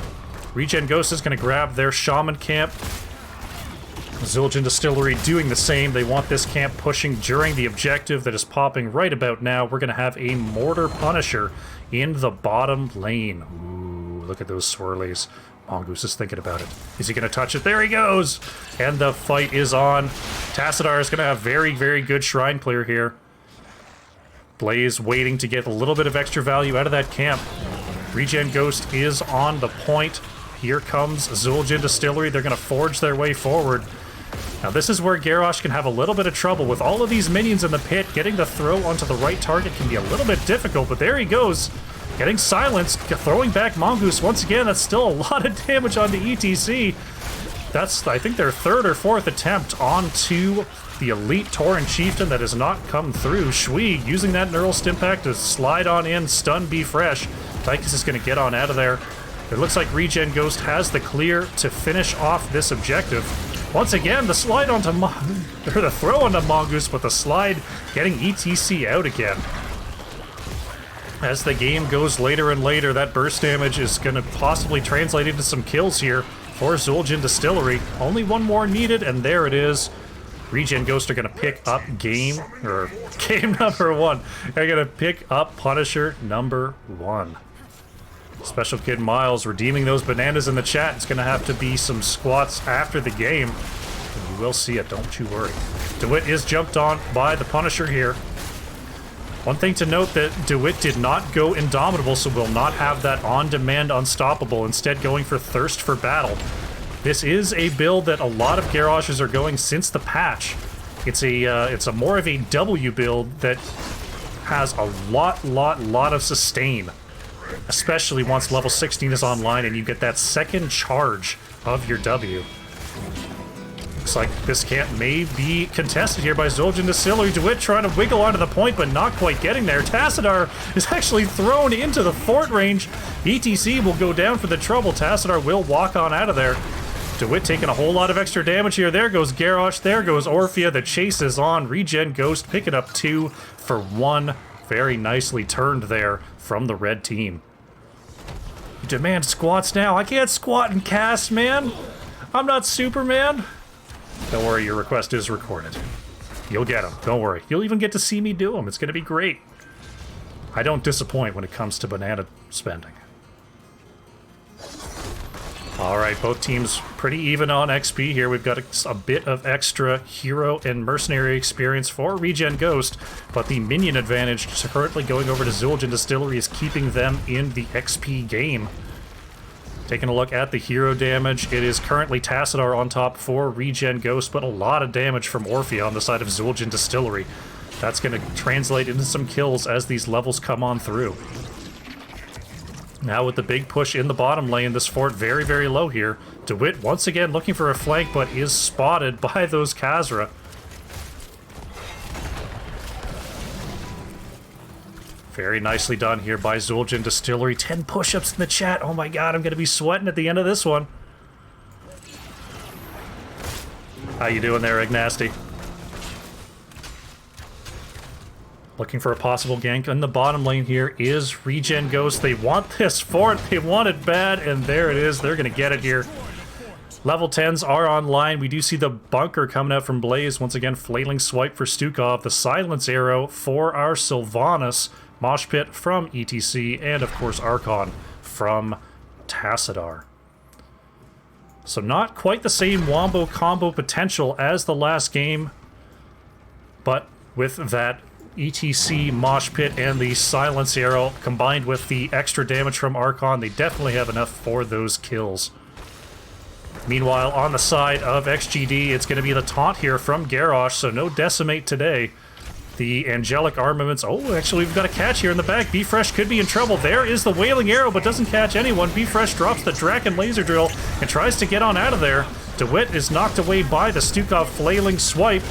ReGen Ghost is going to grab their Shaman camp. Zul'jin Distillery doing the same. They want this camp pushing during the objective that is popping right about now. We're going to have a Mortar Punisher in the bottom lane. Ooh, look at those swirlies. Mongoose is thinking about it. Is he going to touch it? There he goes! And the fight is on. Tassadar is going to have very, very good shrine clear here. Blaze waiting to get a little bit of extra value out of that camp. ReGen Ghost is on the point. Here comes Zul'jin Distillery. They're going to forge their way forward. Now this is where Garrosh can have a little bit of trouble. With all of these minions in the pit, getting the throw onto the right target can be a little bit difficult, but there he goes. Getting silenced, throwing back Mongoose. Once again, that's still a lot of damage on the ETC. That's, I think, their third or fourth attempt onto the Elite Tauren Chieftain that has not come through. Shui using that Neural Stimpack to slide on in, stun Be Fresh. Tychus is going to get on out of there. It looks like ReGen Ghost has the clear to finish off this objective. Once again, the slide onto or the throw onto Mongoose, but the slide getting ETC out again. As the game goes later and later, that burst damage is going to possibly translate into some kills here for Zul'jin Distillery. Only one more needed, and there it is. ReGen Ghost are going to pick up game number 1. They're going to pick up Punisher number 1. Special Kid Miles redeeming those bananas in the chat. It's going to have to be some squats after the game. And you will see it, don't you worry. DeWitt is jumped on by the Punisher here. One thing to note that DeWitt did not go Indomitable, so will not have that on-demand Unstoppable, instead going for Thirst for Battle. This is a build that a lot of Garroshes are going since the patch. It's a more of a W build that has a lot of sustain. Especially once level 16 is online and you get that second charge of your W. Looks like this camp may be contested here by Zul'jin Distillery. DeWitt trying to wiggle onto the point, but not quite getting there. Tassadar is actually thrown into the fort range. ETC will go down for the trouble. Tassadar will walk on out of there. DeWitt taking a whole lot of extra damage here. There goes Garrosh. There goes Orphea. The chase is on. ReGen Ghost picking up 2 for 1. Very nicely turned there from the red team. You demand squats now. I can't squat and cast, man. I'm not Superman. Don't worry, your request is recorded. You'll get them. Don't worry. You'll even get to see me do them. It's going to be great. I don't disappoint when it comes to banana spending. All right, both teams pretty even on XP here. We've got a bit of extra hero and mercenary experience for ReGen Ghost, but the minion advantage currently going over to Zul'jin Distillery is keeping them in the XP game. Taking a look at the hero damage, it is currently Tassadar on top for ReGen Ghost, but a lot of damage from Orphea on the side of Zul'jin Distillery. That's going to translate into some kills as these levels come on through. Now with the big push in the bottom lane, this fort very low here. DeWitt once again looking for a flank, but is spotted by those Khazra. Very nicely done here by Zul'jin Distillery. 10 push-ups in the chat. Oh my god, I'm going to be sweating at the end of this one. How you doing there, Ignasty? Looking for a possible gank in the bottom lane here is ReGen Ghost. They want this fort. They want it bad, and there it is. They're going to get it here. Level 10s are online. We do see the bunker coming out from Blaze. Once again, flailing swipe for Stukov. The silence arrow for our Sylvanas. Mosh Pit from ETC. And, of course, Archon from Tassadar. So not quite the same wombo combo potential as the last game. But with that ETC, Mosh Pit, and the Silence Arrow, combined with the extra damage from Archon, they definitely have enough for those kills. Meanwhile, on the side of XGD, it's going to be the taunt here from Garrosh, so no Decimate today. The Angelic Armaments... Oh, actually, we've got a catch here in the back. Be Fresh could be in trouble. There is the Wailing Arrow, but doesn't catch anyone. Be Fresh drops the Draken Laser Drill and tries to get on out of there. DeWitt is knocked away by the Stukov Flailing Swipe.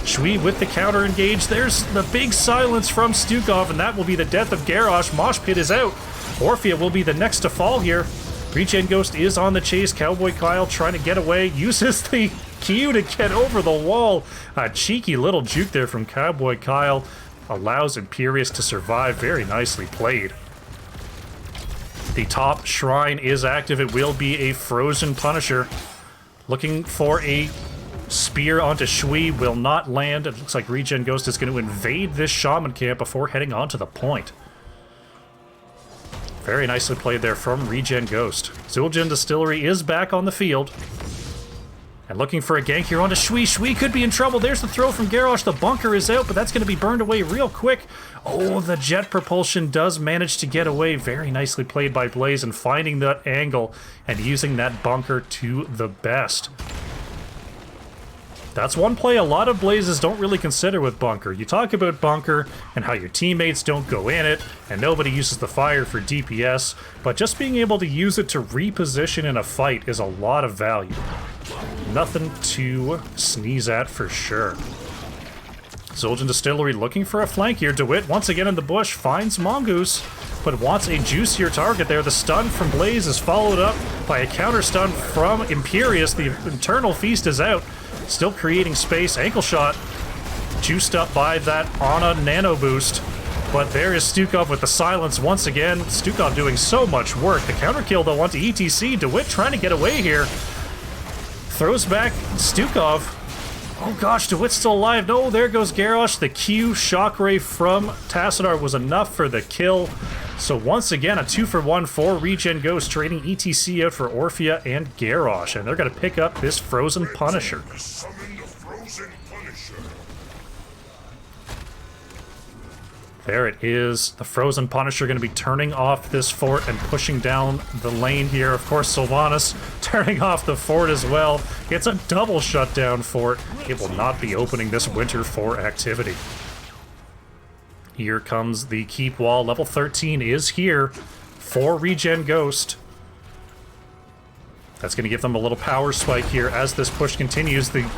Shui with the counter engage. There's the big silence from Stukov, and that will be the death of Garrosh. Mosh Pit is out. Orphea will be the next to fall here. ReGen Ghost is on the chase. Cowboy Kyle trying to get away. Uses the Q to get over the wall. A cheeky little juke there from Cowboy Kyle. Allows Imperius to survive. Very nicely played. The top shrine is active. It will be a Frozen Punisher. Looking for a Spear onto Shui will not land. It looks like ReGen Ghost is going to invade this Shaman camp before heading onto the point. Very nicely played there from ReGen Ghost. Zul'jin Distillery is back on the field. And looking for a gank here onto Shui. Shui could be in trouble. There's the throw from Garrosh. The bunker is out, but that's going to be burned away real quick. Oh, the jet propulsion does manage to get away. Very nicely played by Blaze and finding that angle and using that bunker to the best. That's one play a lot of Blazes don't really consider with bunker. You talk about bunker and how your teammates don't go in it and nobody uses the fire for DPS, but just being able to use it to reposition in a fight is a lot of value. Nothing to sneeze at for sure. Zul'jin Distillery looking for a flank here. DeWitt once again in the bush finds Mongoose, but wants a juicier target there. The stun from Blaze is followed up by a counter stun from Imperius. The Eternal Feast is out. Still creating space. Ankle shot juiced up by that Ana nano boost. But there is Stukov with the silence once again. Stukov doing so much work. The counter kill though onto ETC. DeWitt trying to get away here. Throws back Stukov. Oh gosh, DeWitt's still alive. No, there goes Garrosh. The Q shockwave from Tassadar was enough for the kill. So once again, a 2-for-1 for ReGen Ghost, trading ETC out for Orphea and Garrosh. And they're going to pick up this Frozen Punisher. There it is. The Frozen Punisher going to be turning off this fort and pushing down the lane here. Of course, Sylvanas turning off the fort as well. It's a double shutdown fort. It will not be opening this winter for activity. Here comes the keep wall. Level 13 is here for ReGen Ghost. That's going to give them a little power spike here as this push continues. The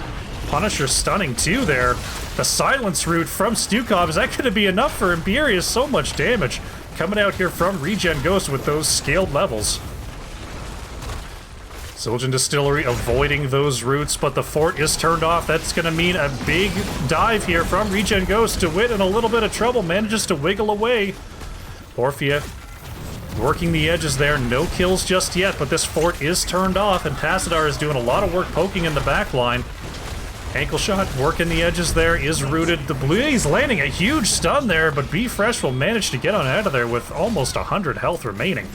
Punisher stunning too there. The silence route from Stukov, is that going to be enough for Imperius? So much damage coming out here from ReGen Ghost with those scaled levels. Zul'jin Distillery avoiding those routes, but the fort is turned off. That's going to mean a big dive here from ReGen Ghost. DeWitt in a little bit of trouble, manages to wiggle away. Orphea working the edges there. No kills just yet, but this fort is turned off, and Tassadar is doing a lot of work poking in the back line. Ankle shot, working the edges there, is rooted. The Blaze landing a huge stun there, but Be Fresh will manage to get on out of there with almost 100 health remaining.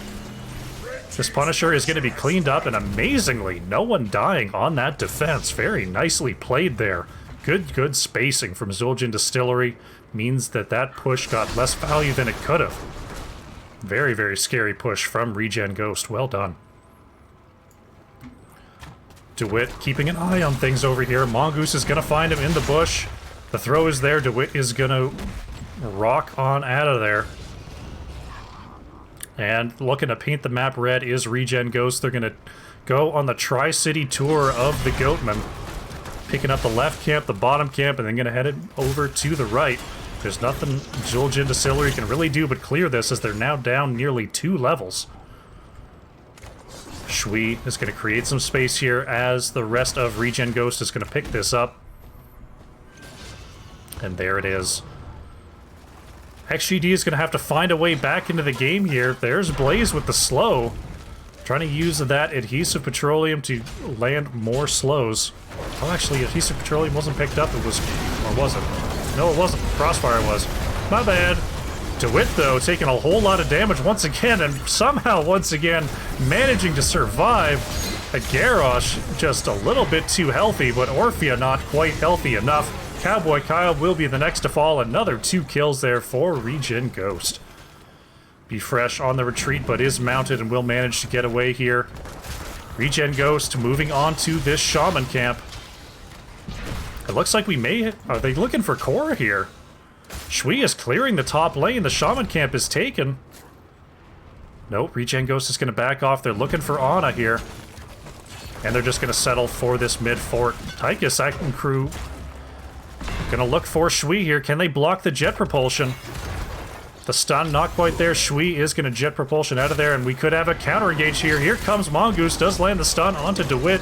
This Punisher is going to be cleaned up, and amazingly, no one dying on that defense. Very nicely played there. Good spacing from Zul'jin Distillery. Means that that push got less value than it could have. Very, very scary push from ReGen Ghost. Well done. DeWitt keeping an eye on things over here. Mongoose is going to find him in the bush. The throw is there. DeWitt is going to rock on out of there. And looking to paint the map red is ReGen Ghost. They're going to go on the Tri-City tour of the Goatman. Picking up the left camp, the bottom camp, and then going to head it over to the right. There's nothing Zul'jin Distillery can really do but clear this, as they're now down nearly 2 levels. Shui is going to create some space here as the rest of ReGen Ghost is going to pick this up. And there it is. XGD is going to have to find a way back into the game here. There's Blaze with the slow. Trying to use that Adhesive Petroleum to land more slows. Oh, actually, Adhesive Petroleum wasn't picked up. It was... or was it? No, it wasn't. Crossfire was. My bad. DeWitt, though, taking a whole lot of damage once again, and somehow, once again, managing to survive. A Garrosh just a little bit too healthy, but Orphea not quite healthy enough. Cowboy Kyle will be the next to fall. Another 2 kills there for ReGen Ghost. Be Fresh on the retreat, but is mounted and will manage to get away here. ReGen Ghost moving on to this Shaman camp. It looks like we may... Are they looking for core here? Shui is clearing the top lane. The Shaman camp is taken. Nope, ReGen Ghost is going to back off. They're looking for Ana here. And they're just going to settle for this mid fort. TYCHUS second crew gonna look for Shui here. Can they block the jet propulsion? The stun not quite there. Shui is gonna jet propulsion out of there, and we could have a counter engage here. Here comes Mongoose, does land the stun onto DeWitt.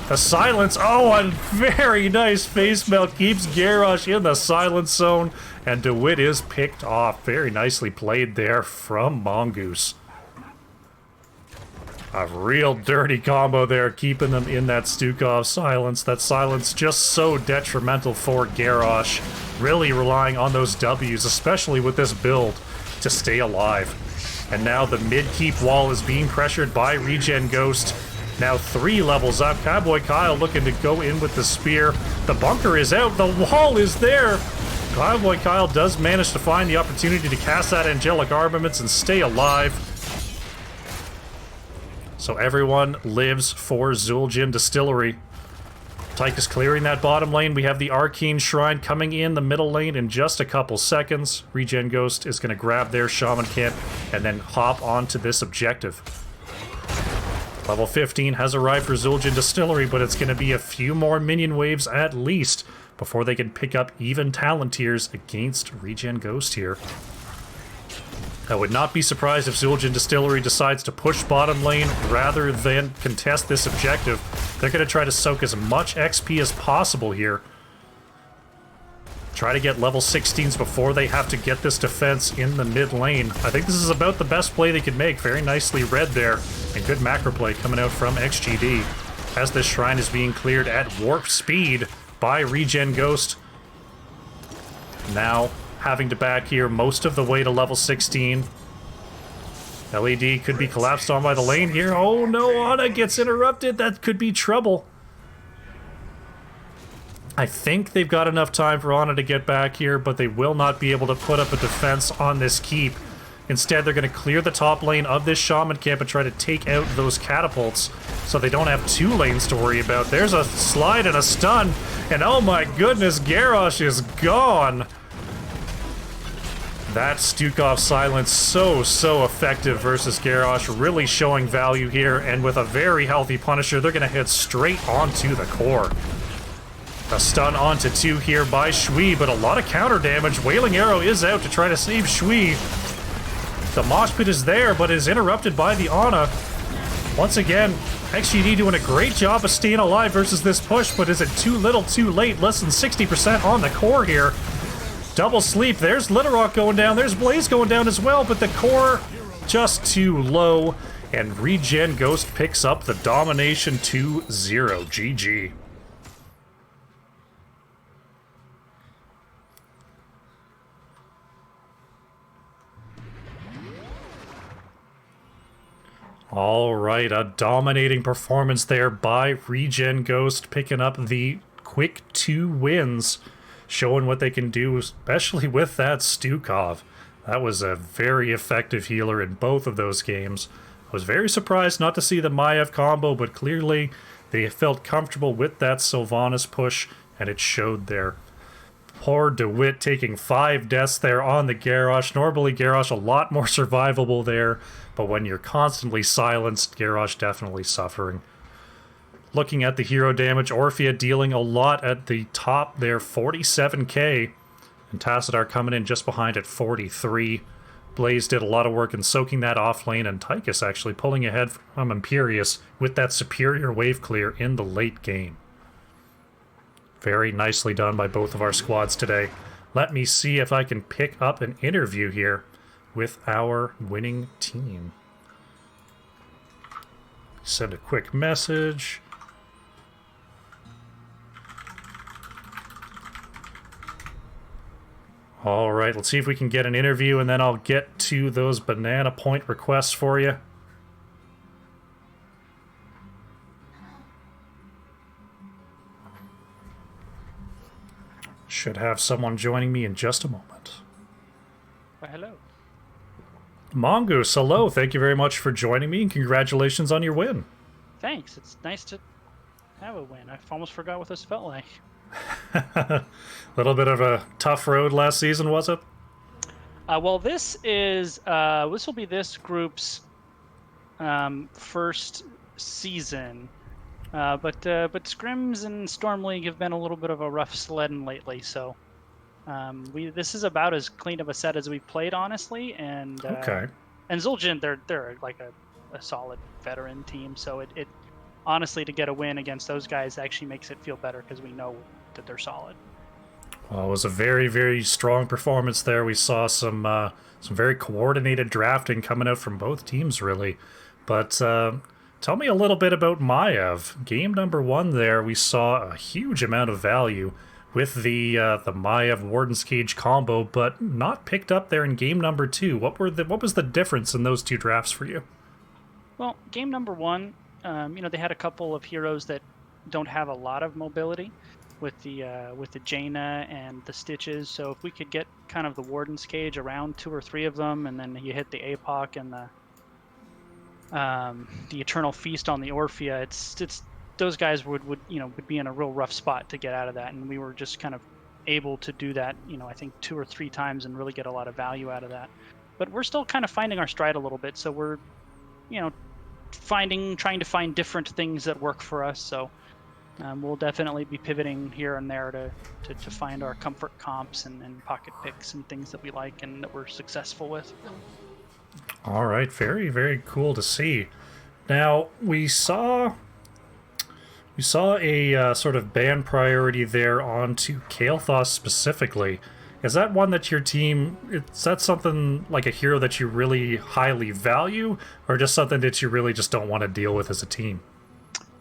The silence, oh, a very nice face melt keeps Garrosh in the silence zone, and DeWitt is picked off. Very nicely played there from Mongoose. A real dirty combo there, keeping them in that Stukov silence. That silence just so detrimental for Garrosh. Really relying on those W's, especially with this build, to stay alive. And now the mid-keep wall is being pressured by ReGen Ghost. Now 3 levels up. Cowboy Kyle looking to go in with the spear. The bunker is out. The wall is there. Cowboy Kyle does manage to find the opportunity to cast that Angelic Armaments and stay alive. So everyone lives for Zul'jin Distillery. TYCHUS clearing that bottom lane. We have the Arcane Shrine coming in the middle lane in just a couple seconds. ReGen Ghost is going to grab their Shaman Camp and then hop onto this objective. Level 15 has arrived for Zul'jin Distillery, but it's going to be a few more minion waves at least before they can pick up even talent tiers against ReGen Ghost here. I would not be surprised if Zul'jin Distillery decides to push bottom lane rather than contest this objective. They're going to try to soak as much XP as possible here. Try to get level 16s before they have to get this defense in the mid lane. I think this is about the best play they could make. Very nicely read there. And good macro play coming out from XGD as this shrine is being cleared at warp speed by ReGen Ghost. Now having to back here most of the way to level 16. LED could be collapsed on by the lane here. Oh no, Ana gets interrupted. That could be trouble. I think they've got enough time for Ana to get back here, but they will not be able to put up a defense on this keep. Instead, they're going to clear the top lane of this Shaman Camp and try to take out those catapults so they don't have 2 lanes to worry about. There's a slide and a stun, and oh my goodness, Garrosh is gone. That Stukov silence so effective versus Garrosh, really showing value here, and with a very healthy Punisher, they're going to head straight onto the core. A stun onto 2 here by Shui, but a lot of counter damage. Wailing Arrow is out to try to save Shui. The mosh pit is there, but is interrupted by the Ana. Once again, XGD doing a great job of staying alive versus this push, but is it too little too late? Less than 60% on the core here. Double sleep. There's Litterrock going down. There's Blaze going down as well, but the core just too low. And ReGen Ghost picks up the domination 2-0. GG. All right, a dominating performance there by ReGen Ghost, picking up the quick 2 wins, showing what they can do, especially with that Stukov. That was a very effective healer in both of those games. I was very surprised not to see the Maiev combo, but clearly they felt comfortable with that Sylvanas push, and it showed there. Poor DeWitt taking 5 deaths there on the Garrosh. Normally Garrosh a lot more survivable there, but when you're constantly silenced, Garrosh definitely suffering. Looking at the hero damage, Orphea dealing a lot at the top there, 47k. And Tassadar coming in just behind at 43. Blaze did a lot of work in soaking that off lane, and TYCHUS actually pulling ahead from Imperius with that superior wave clear in the late game. Very nicely done by both of our squads today. Let me see if I can pick up an interview here with our winning team. Send a quick message. All right, let's see if we can get an interview, and then I'll get to those banana point requests for you. Should have someone joining me in just a moment. Well, hello. Mongoose, hello. Thank you very much for joining me, and congratulations on your win. Thanks. It's nice to have a win. I almost forgot what this felt like. A little bit of a tough road last season, was it? Well, this will be this group's first season. But Scrims and Storm League have been a little bit of a rough sledding lately, so this is about as clean of a set as we've played, honestly. And okay. And Zul'jin, they're like a solid veteran team, so it honestly, to get a win against those guys actually makes it feel better because we know that they're solid. Well, it was a very, very strong performance there. We saw some very coordinated drafting coming out from both teams, really. But Tell me a little bit about Maiev. Game number 1 there, we saw a huge amount of value with the Maiev Warden's Cage combo, but not picked up there in game number 2. What was the difference in those 2 drafts for you? Well, game number 1, they had a couple of heroes that don't have a lot of mobility with the Jaina and the Stitches. So if we could get kind of the Warden's Cage around 2 or 3 of them, and then you hit the APOC and the Eternal Feast on the Orphea, it's those guys would be in a real rough spot to get out of that, and we were just kind of able to do that, I think 2 or 3 times and really get a lot of value out of that. But we're still kind of finding our stride a little bit, so we're, trying to find different things that work for us. So we'll definitely be pivoting here and there to find our comfort comps and pocket picks and things that we like and that we're successful with. All right, very, very cool to see. Now, we saw a sort of ban priority there onto Kael'thas specifically. Is that one that your team, is that something like a hero that you really highly value, or just something that you really just don't want to deal with as a team?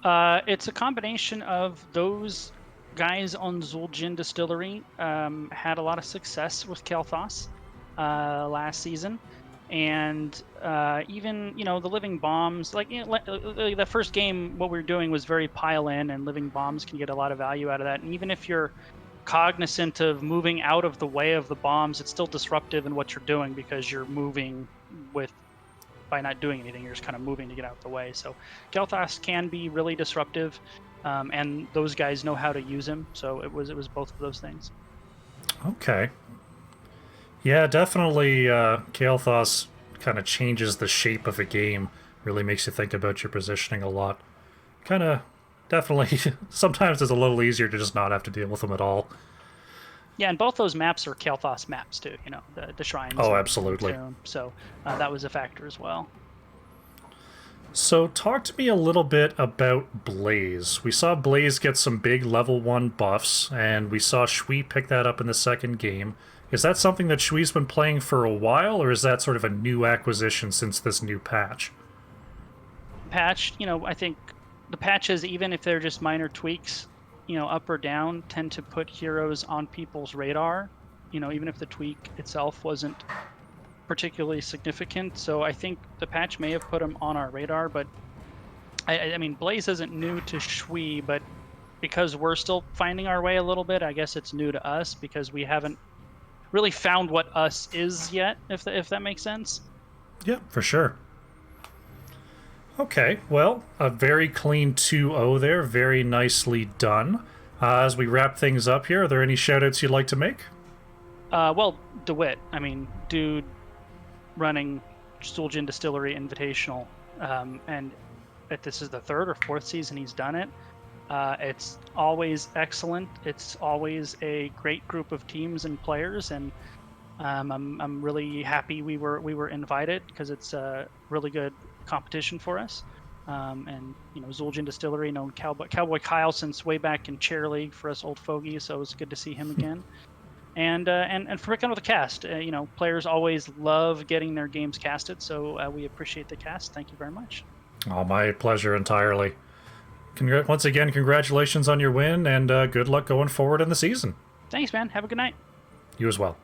It's a combination of those guys on Zul'jin Distillery had a lot of success with Kael'thas last season. And even the living bombs, the first game, what we were doing was very pile in, and living bombs can get a lot of value out of that. And even if you're cognizant of moving out of the way of the bombs, it's still disruptive in what you're doing because you're moving by not doing anything. You're just kind of moving to get out of the way. So Kael'thas can be really disruptive, and those guys know how to use him. So it was both of those things. Okay. Yeah, definitely Kael'thas kind of changes the shape of a game. Really makes you think about your positioning a lot. Kind of, definitely, sometimes it's a little easier to just not have to deal with them at all. Yeah, and both those maps are Kael'thas maps too, the shrines. Oh, absolutely. So that was a factor as well. So talk to me a little bit about Blaze. We saw Blaze get some big level 1 buffs, and we saw Shui pick that up in the second game. Is that something that Shui's been playing for a while, or is that sort of a new acquisition since this new patch? I think the patches, even if they're just minor tweaks, up or down, tend to put heroes on people's radar, even if the tweak itself wasn't particularly significant. So I think the patch may have put him on our radar, but I mean, Blaze isn't new to Shui, but because we're still finding our way a little bit, I guess it's new to us because we haven't really found what us is yet, if that makes sense. Yeah, for sure. Okay, well, a very clean 2-0 there. Very nicely done. As we wrap things up here, are there any shout-outs you'd like to make? Well, DeWitt. I mean, dude running Zul'jin Distillery Invitational, and this is the 3rd or 4th season he's done it. It's always excellent. It's always a great group of teams and players, and I'm really happy we were invited because it's a really good competition for us. And Zul'jin Distillery, known Cowboy Kyle since way back in Chair League for us old fogies, so it was good to see him again. And for picking up the cast, players always love getting their games casted, so we appreciate the cast. Thank you very much. Oh, my pleasure entirely. Once again, congratulations on your win, and good luck going forward in the season. Thanks, man. Have a good night. You as well.